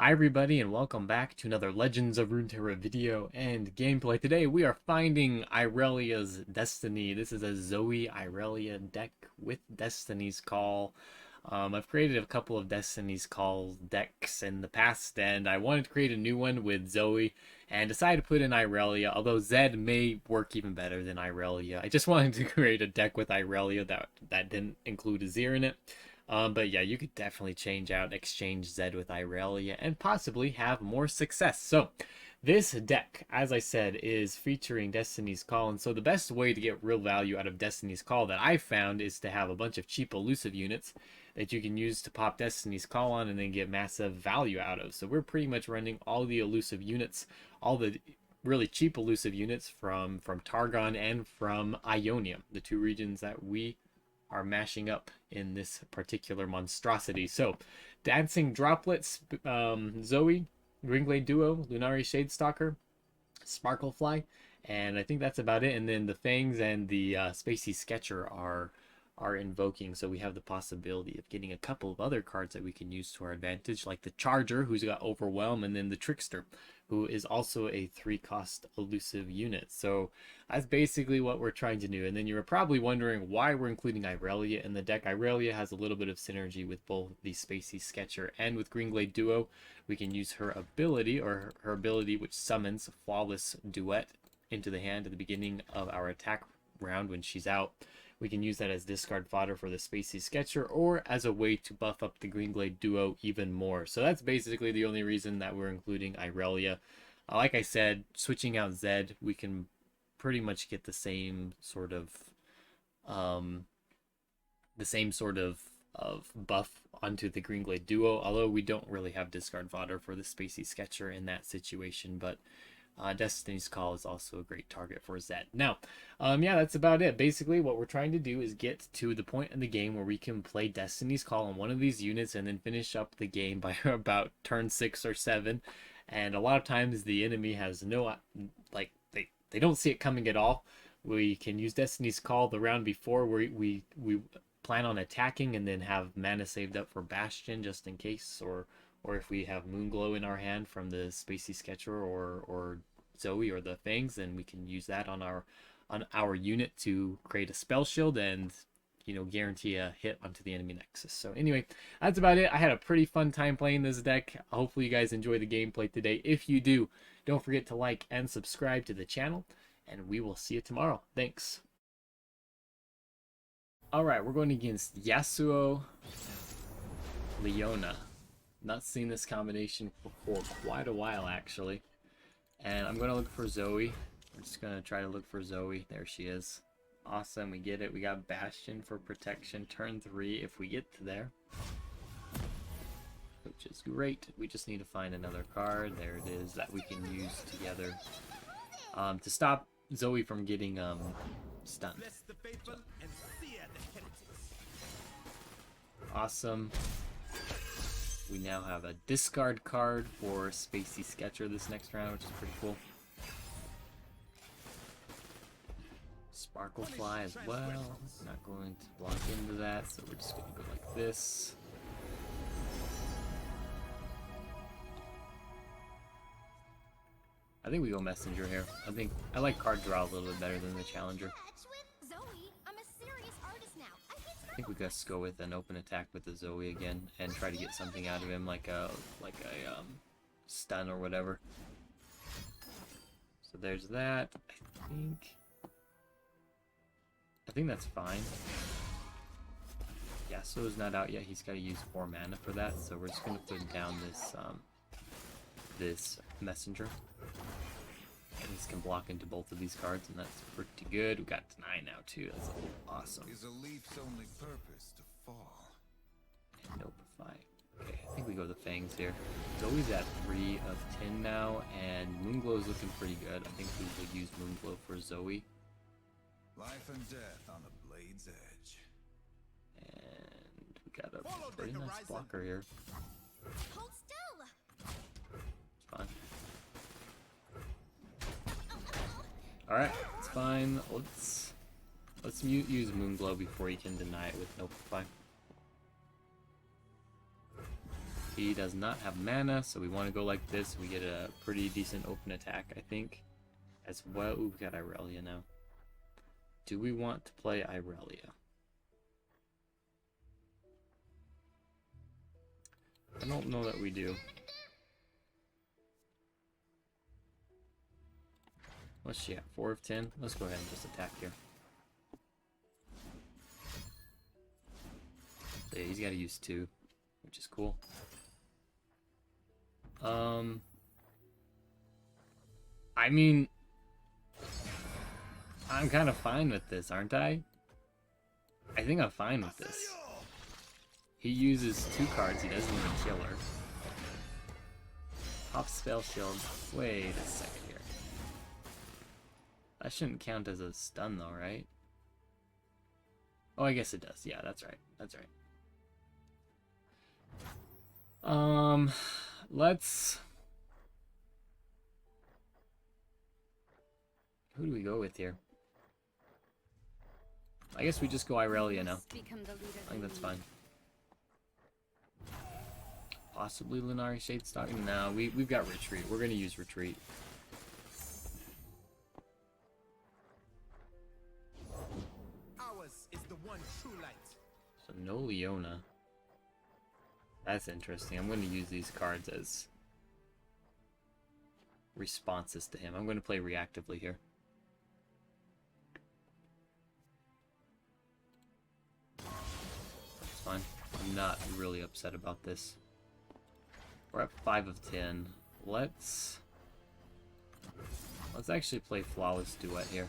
Hi everybody and welcome back to another Legends of Runeterra video and gameplay. Today we are finding Irelia's Destiny. This is a Zoe Irelia deck with Destiny's Call. I've created a couple of Destiny's Call decks in the past and I wanted to create a new one with Zoe and decided to put in Irelia, although Zed may work even better than Irelia. I just wanted to create a deck with Irelia that didn't include Azir in it. But yeah, you could definitely exchange Zed with Irelia, and possibly have more success. So, this deck, as I said, is featuring Destiny's Call, and so the best way to get real value out of Destiny's Call that I've found is to have a bunch of cheap elusive units that you can use to pop Destiny's Call on and then get massive value out of. So we're pretty much running all the elusive units, all the really cheap elusive units from Targon and from Ionium, the two regions that we are mashing up in this particular monstrosity. So, Dancing Droplets, Zoe, Greenglade Duo, Lunari Shadestalker, Sparklefly, and I think that's about it. And then the Fangs and the Spacey Sketcher are invoking, so we have the possibility of getting a couple of other cards that we can use to our advantage, like the Charger, who's got Overwhelm, and then the Trickster, who is also a 3-cost elusive unit. So that's basically what we're trying to do. And then you're probably wondering why we're including Irelia in the deck. Irelia has a little bit of synergy with both the Spacey Sketcher and with Greenglade Duo. We can use her ability, or her ability which summons Flawless Duet into the hand at the beginning of our attack round when she's out. We can use that as discard fodder for the Spacey Sketcher, or as a way to buff up the Greenglade Duo even more. So that's basically the only reason that we're including Irelia. Like I said, switching out Zed, we can pretty much get the same sort of buff onto the Greenglade Duo, although we don't really have discard fodder for the Spacey Sketcher in that situation. But Destiny's Call is also a great target for Zed. Now, yeah, that's about it. Basically, what we're trying to do is get to the point in the game where we can play Destiny's Call on one of these units and then finish up the game by about turn 6 or 7. And a lot of times the enemy has no, like, they don't see it coming at all. We can use Destiny's Call the round before where we plan on attacking and then have mana saved up for Bastion just in case, or if we have Moonglow in our hand from the Spacey Sketcher or Zoe or the Fangs, then we can use that on our unit to create a spell shield and, you know, guarantee a hit onto the enemy nexus. So anyway, that's about it. I had a pretty fun time playing this deck. Hopefully you guys enjoy the gameplay today. If you do, don't forget to like and subscribe to the channel, and we will see you tomorrow. Thanks. Alright, we're going against Yasuo-Leona. Not seen this combination for quite a while, actually. And I'm going to look for Zoe. I'm just going to try to look for Zoe. There she is. Awesome, we get it. We got Bastion for protection. Turn 3 if we get to there. Which is great. We just need to find another card. There it is, that we can use together to stop Zoe from getting stunned. So. Awesome. We now have a discard card for Spacey Sketcher this next round, which is pretty cool. Sparklefly as well. Not going to block into that, so we're just going to go like this. I think we go Messenger here. I like card draw a little bit better than the Challenger. I think we just go with an open attack with the Zoe again and try to get something out of him, like a stun or whatever. So there's that. I think that's fine. Yasuo's not out yet. He's got to use 4 mana for that, so we're just gonna put down this messenger. And this can block into both of these cards, and that's pretty good. We got Deny now too. That's awesome. Is a leaf's only purpose to fall? And Notify. Okay, I think we go the Fangs here. Zoe's at 3 of 10 now, and Moonglow's looking pretty good. I think we would use Moonglow for Zoe. Life and death on the blade's edge. And we got a pretty nice blocker here. Hold still. It's fine. Alright, it's fine. Let's use Moonglow before he can deny it with Notify. He does not have mana, so we want to go like this. We get a pretty decent open attack, I think, as well. Ooh, we got Irelia now. Do we want to play Irelia? I don't know that we do. What's she at? 4 of 10? Let's go ahead and just attack here. So yeah, he's got to use 2, which is cool. I mean, I'm kind of fine with this, aren't I? I think I'm fine with this. He uses 2 cards, he doesn't even kill her. Pop spell shield. Wait a second here. That shouldn't count as a stun though, right? Oh, I guess it does. Yeah, that's right. That's right. Let's... Who do we go with here? I guess we just go Irelia now. I think that's fine. Possibly Lunari Shadestock? No, we've got Retreat. We're gonna use Retreat. Ours is the one true light. So no Leona. That's interesting. I'm gonna use these cards as responses to him. I'm gonna play reactively here. That's fine. I'm not really upset about this. We're at 5 of 10. Let's actually play Flawless Duet here.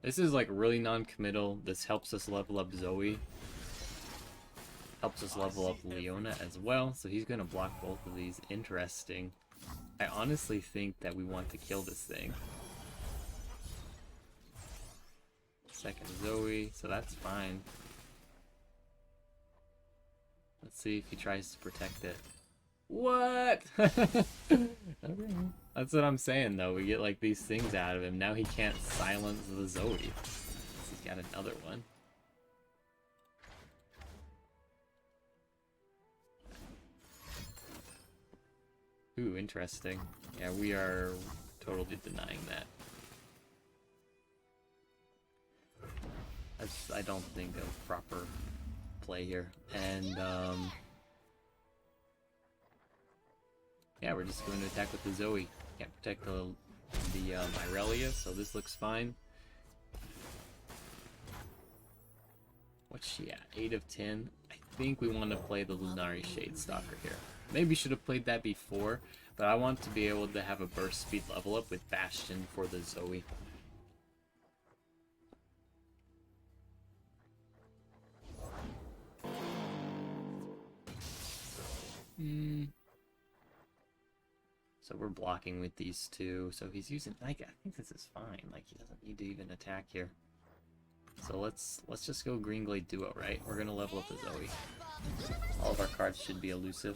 This is like really non-committal. This helps us level up Zoe. Helps us level up Leona as well. So he's gonna block both of these. Interesting. I honestly think that we want to kill this thing. Second Zoe, so that's fine. Let's see if he tries to protect it. What? Okay. That's what I'm saying though. We get like these things out of him. Now he can't silence the Zoe. He's got another one. Ooh, interesting. Yeah, we are totally denying that. That's, I don't think, a proper play here. And, yeah, we're just going to attack with the Zoe. Can't protect the Irelia, so this looks fine. What's she at? 8 of 10. I think we want to play the Lunari Shadestalker here. Maybe should have played that before, but I want to be able to have a burst speed level up with Bastion for the Zoe. So we're blocking with these two. So he's using, like, I think this is fine. Like, he doesn't need to even attack here. So let's just go Green Glade Duo, right? We're gonna level up the Zoe. All of our cards should be elusive.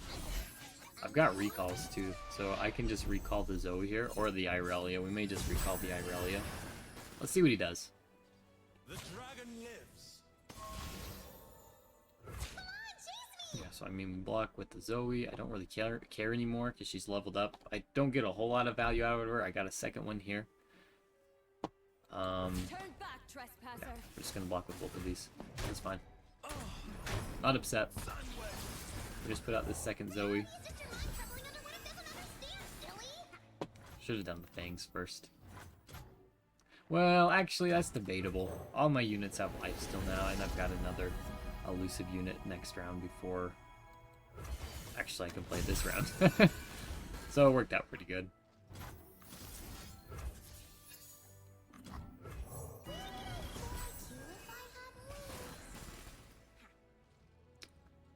I've got recalls too, so I can just recall the Zoe here, or the Irelia. We may just recall the Irelia. Let's see what he does. The dragon lives. Yeah, so I mean, we block with the Zoe. I don't really care anymore because she's leveled up. I don't get a whole lot of value out of her. I got a second one here. Turn back, trespasser. Yeah, we're just gonna block with both of these. That's fine. Not upset. We just put out this second Zoe. Should have done the Fangs first. Well, actually, that's debatable. All my units have life still now, and I've got another elusive unit next round before... Actually, I can play this round. So it worked out pretty good.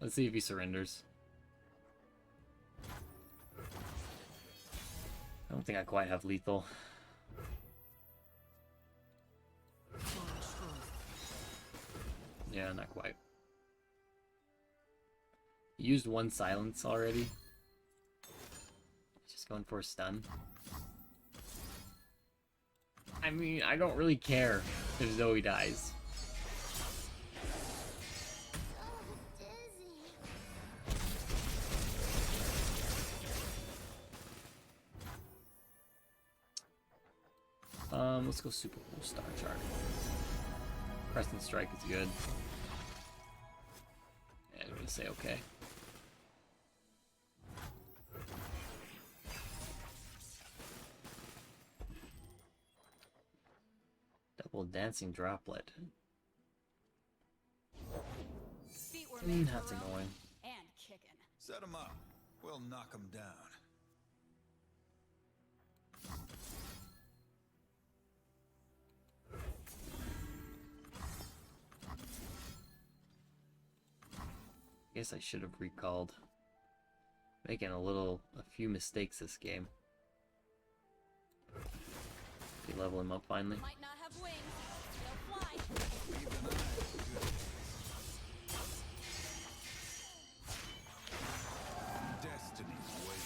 Let's see if he surrenders. I don't think I quite have lethal. Yeah, not quite. He used one silence already. Just going for a stun. I mean, I don't really care if Zoe dies. Let's go super cool star chart. Crescent strike is good. Yeah, I'm gonna say okay. Double dancing droplet. Feet were made That's for annoying. and kicking. Set him up. We'll knock him down. Guess I should have recalled. Making a few mistakes this game. We level him up finally. Might not have wings. They'll fly. Destiny's waiting.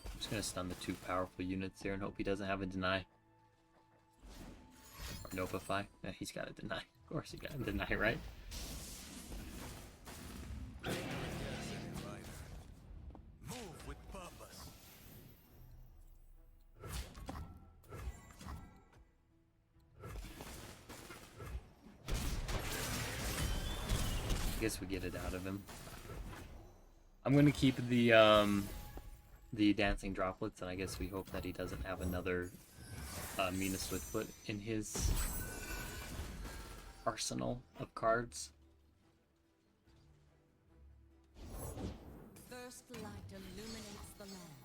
I'm just gonna stun the 2 powerful units here and hope he doesn't have a deny. Or nopify. Yeah, he's got a deny. Of course he got a deny, right? Move with purpose. I guess we get it out of him. I'm gonna keep the dancing droplets, and I guess we hope that he doesn't have another Mina Swiftfoot in his arsenal of cards. First light illuminates the land.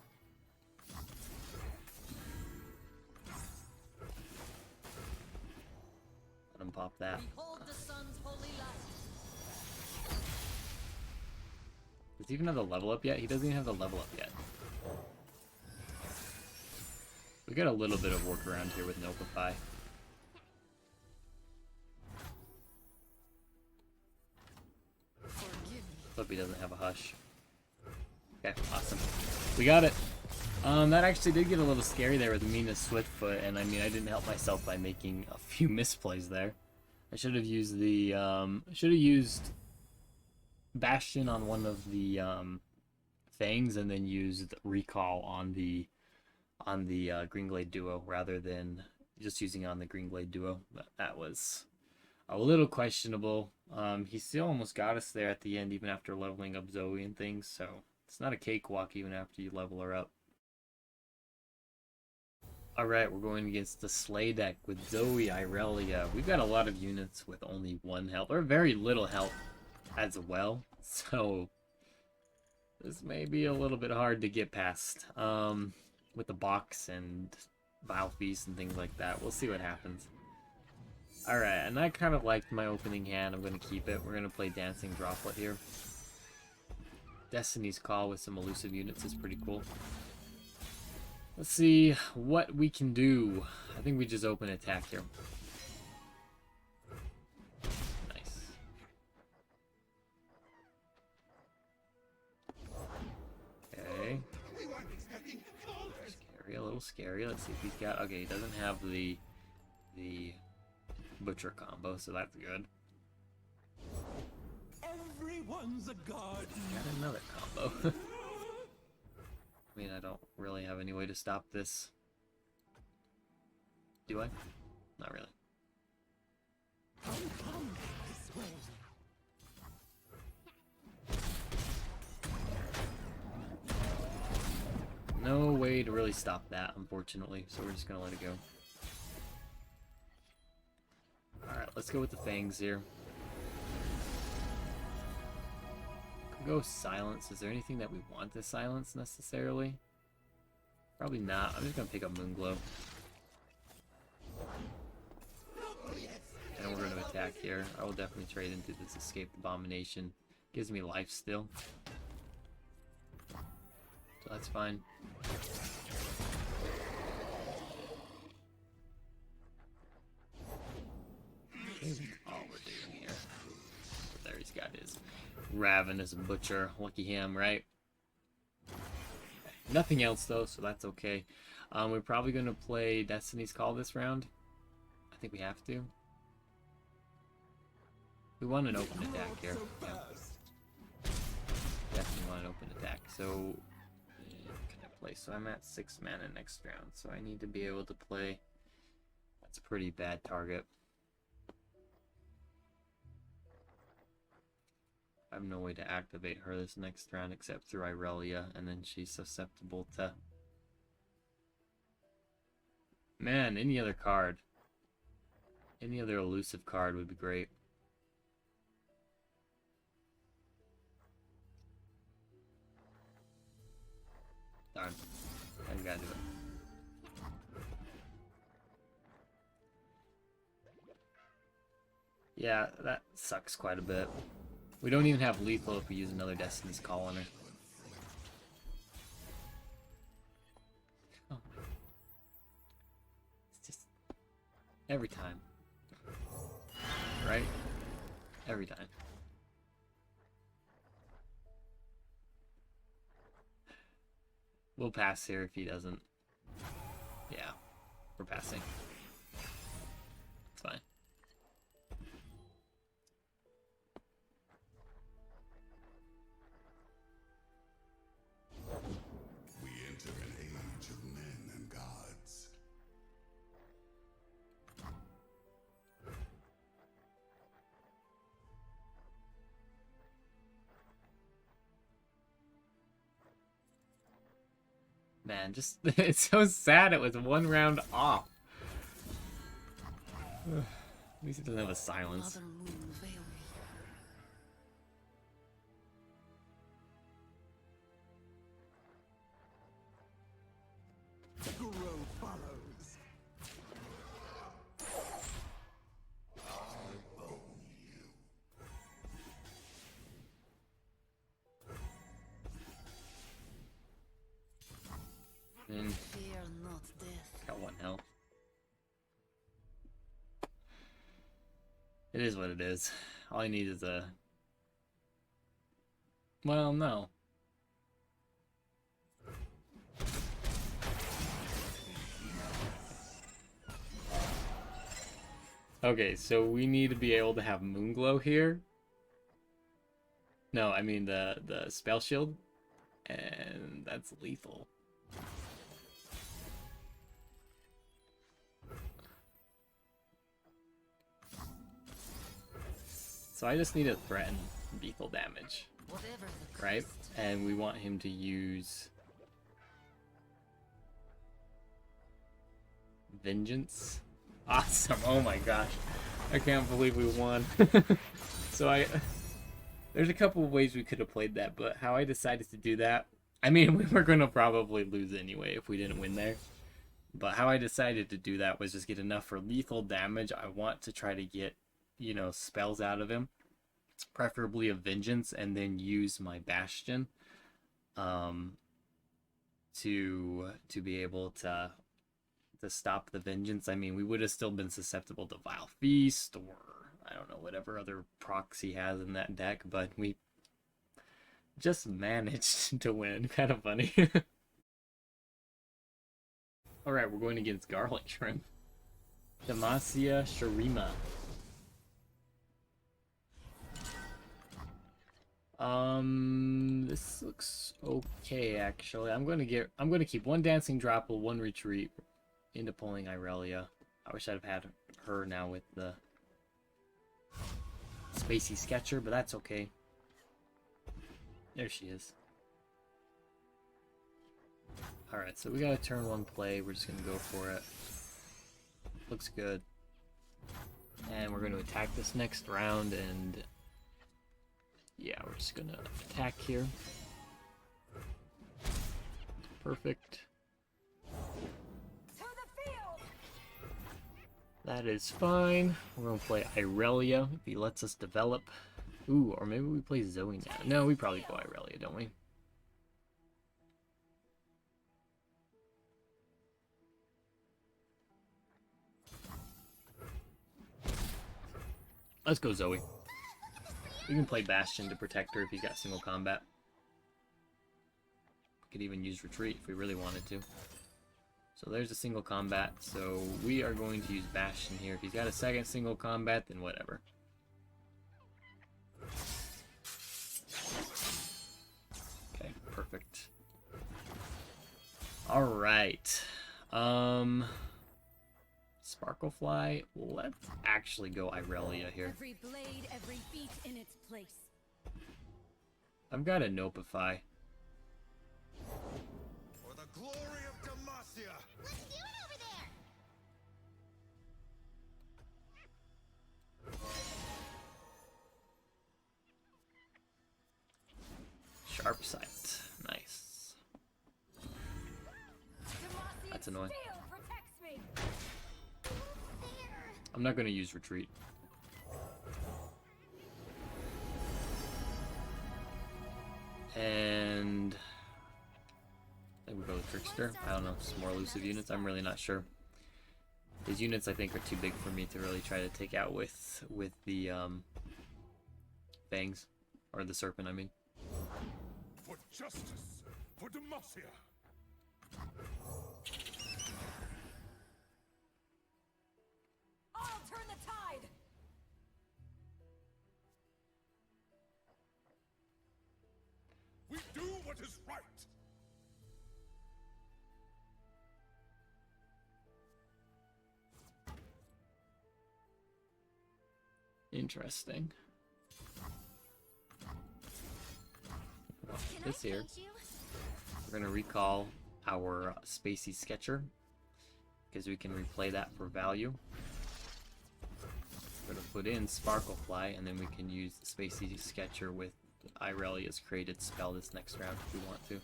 Let him pop that. Behold the sun's holy light. Does he even have the level up yet? He doesn't even have the level up yet. We got a little bit of work around here with Nopify. Forgive me. Hope he doesn't have a hush. Okay, awesome. We got it. That actually did get a little scary there with Mina Swiftfoot, and I mean, I didn't help myself by making a few misplays there. I should have used the, Bastion on one of the, Fangs, and then used Recall on the, Greenglade Duo, rather than just using on the Greenglade Duo. But that was a little questionable. He still almost got us there at the end, even after leveling up Zoe and things, so it's not a cakewalk even after you level her up. Alright, we're going against the Slay deck with Zoe Irelia. We've got a lot of units with only 1 health, or very little health as well, so this may be a little bit hard to get past with the box and Vile Feast and things like that. We'll see what happens. Alright, and I kind of liked my opening hand. I'm going to keep it. We're going to play Dancing Droplet here. Destiny's Call with some elusive units is pretty cool. Let's see what we can do. I think we just open attack here. Nice. Okay. Scary, a little scary. Let's see if he's got... Okay, he doesn't have the Butcher combo, so that's good. Everyone's a god. Got another combo. I mean, I don't really have any way to stop this. Do I? Not really. No way to really stop that, unfortunately, so we're just gonna let it go. Alright, let's go with the Fangs here. Could go Silence. Is there anything that we want to silence necessarily? Probably not. I'm just gonna pick up Moonglow. And we're gonna attack here. I will definitely trade into this Escaped Abomination. Gives me life still. So that's fine. All we're doing here. There he's got his Ravenous Butcher. Lucky him, right? Nothing else though, so that's okay. We're probably gonna play Destiny's Call this round. I think we have to. We want an open attack here. Yeah. Definitely want an open attack. So, can I play? So I'm at 6 mana next round. So I need to be able to play. That's a pretty bad target. I have no way to activate her this next round except through Irelia, and then she's susceptible to... Man, any other card. Any other elusive card would be great. Darn. I gotta do it. Yeah, that sucks quite a bit. We don't even have lethal if we use another Destiny's Call on her. Oh. It's just... every time. Right? Every time. We'll pass here if he doesn't. Yeah, we're passing. It's fine. We enter an age of men and gods. Man, just it's so sad it was 1 round off. At least it doesn't have a silence. Mother Moon veil me. Grow follows. I own you. And Fear not death. got 1 health. It is what it is. All I need is a... Well, no. Okay, so we need to be able to have Moonglow here. No, I mean the spell shield. And that's lethal. So I just need to threaten lethal damage, Whatever the right? cost. And we want him to use Vengeance. Awesome. Oh my gosh. I can't believe we won. So there's a couple of ways we could have played that, but how I decided to do that, I mean, we were going to probably lose anyway if we didn't win there. But how I decided to do that was just get enough for lethal damage. I want to try to get, you know, spells out of him, preferably a Vengeance, and then use my Bastion to be able to stop the Vengeance. I mean, we would have still been susceptible to Vile Feast or I don't know, whatever other procs he has in that deck, but we just managed to win. Kind of funny. Alright, we're going against Garlic Shrimp. Demacia-Shurima. This looks okay actually. I'm gonna keep 1 Dancing Dropple, 1 Retreat into pulling Irelia. I wish I'd have had her now with the Spacey Sketcher, but that's okay. There she is. Alright, so we got a turn 1 play. We're just gonna go for it. Looks good. And we're gonna attack this next round, and yeah, we're just gonna attack here. Perfect. To the field! That is fine. We're gonna play Irelia if he lets us develop. Ooh, or maybe we play Zoe now. No, we probably go Irelia, don't we? Let's go Zoe. We can play Bastion to protect her if he's got single combat. Could even use Retreat if we really wanted to. So there's a single combat, so we are going to use Bastion here. If he's got a second single combat, then whatever. All right. Sparklefly. Let's actually go Irelia here. Every blade, every beat in its place. I've got a Nopify. For the glory of Demacia! Let's do it over there. Sharp sight. Nice. That's annoying. Steel protects me. I'm not going to use retreat. And I think we go with Trickster. I don't know, some more elusive units. I'm really not sure. These units I think are too big for me to really try to take out with the fangs, or the serpent. I mean. For justice! For Demacia! I'll turn the tide. We do what is right! Interesting. This here, we're gonna recall our Spacey Sketcher because we can replay that for value. We're gonna put in Sparklefly, and then we can use the Spacey Sketcher with Irelia's created spell this next round if we want to.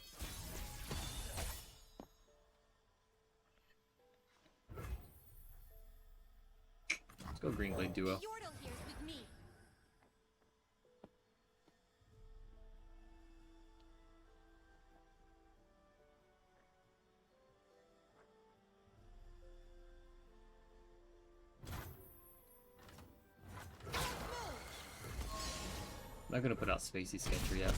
Let's go Green Blade Duo. Yordle here's with me. I'm not gonna put out Spacey Sketcher yet.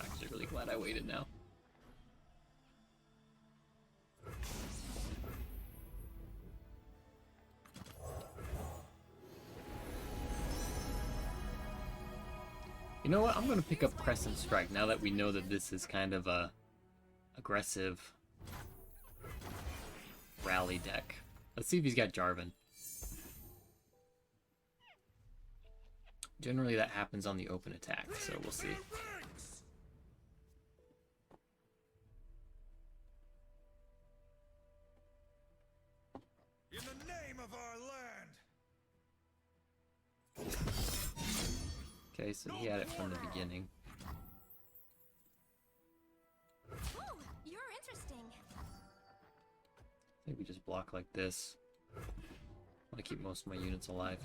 Actually really glad I waited now. You know what? I'm gonna pick up Crescent Strike now that we know that this is kind of a aggressive rally deck. Let's see if he's got Jarvan. Generally that happens on the open attack, so we'll see. Thanks! In the name of our land! Okay, so he had it from the beginning. Ooh, you're interesting. I think we just block like this. I want to keep most of my units alive.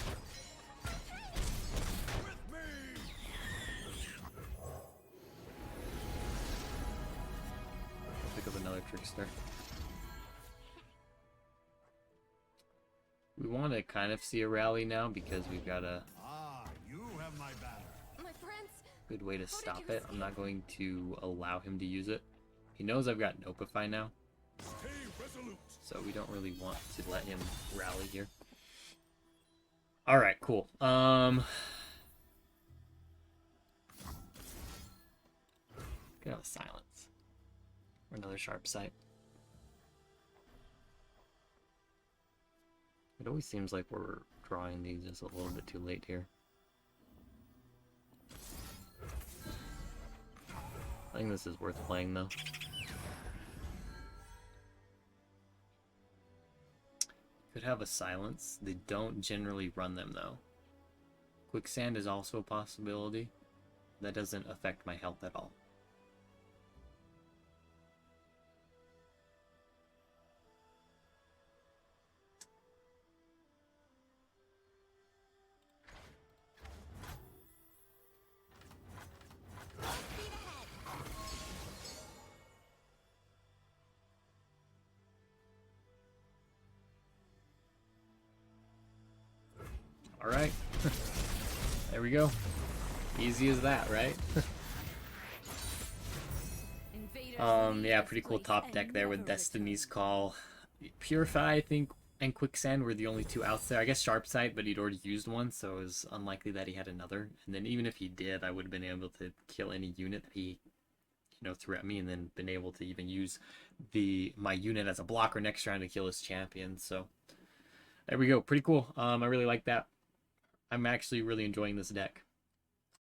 With me! I'll pick up another Trickster. We want to kind of see a rally now because we've got a Ah, you have my banner. My friends. good way to stop it. I'm not going to allow him to use it. He knows I've got Nopify now, Stay resolute. so we don't really want to let him rally here. Alright, cool. Gonna have a silence. Or another sharp sight. It always seems like we're drawing these just a little bit too late here. I think this is worth playing though. Could have a silence. They don't generally run them though. Quicksand is also a possibility. That doesn't affect my health at all. Speed ahead. Alright. There we go. Easy as that, right? Invaders Yeah, leave pretty this cool place top and deck there with never Destiny's return. Call. Purify, I think, and Quicksand were the only two outs there. I guess Sharp Sight, but he'd already used one, so it was unlikely that he had another. And then even if he did, I would have been able to kill any unit that he, threw at me, and then been able to even use my unit as a blocker next round to kill his champion. So there we go. Pretty cool. I really like that. I'm actually really enjoying this deck.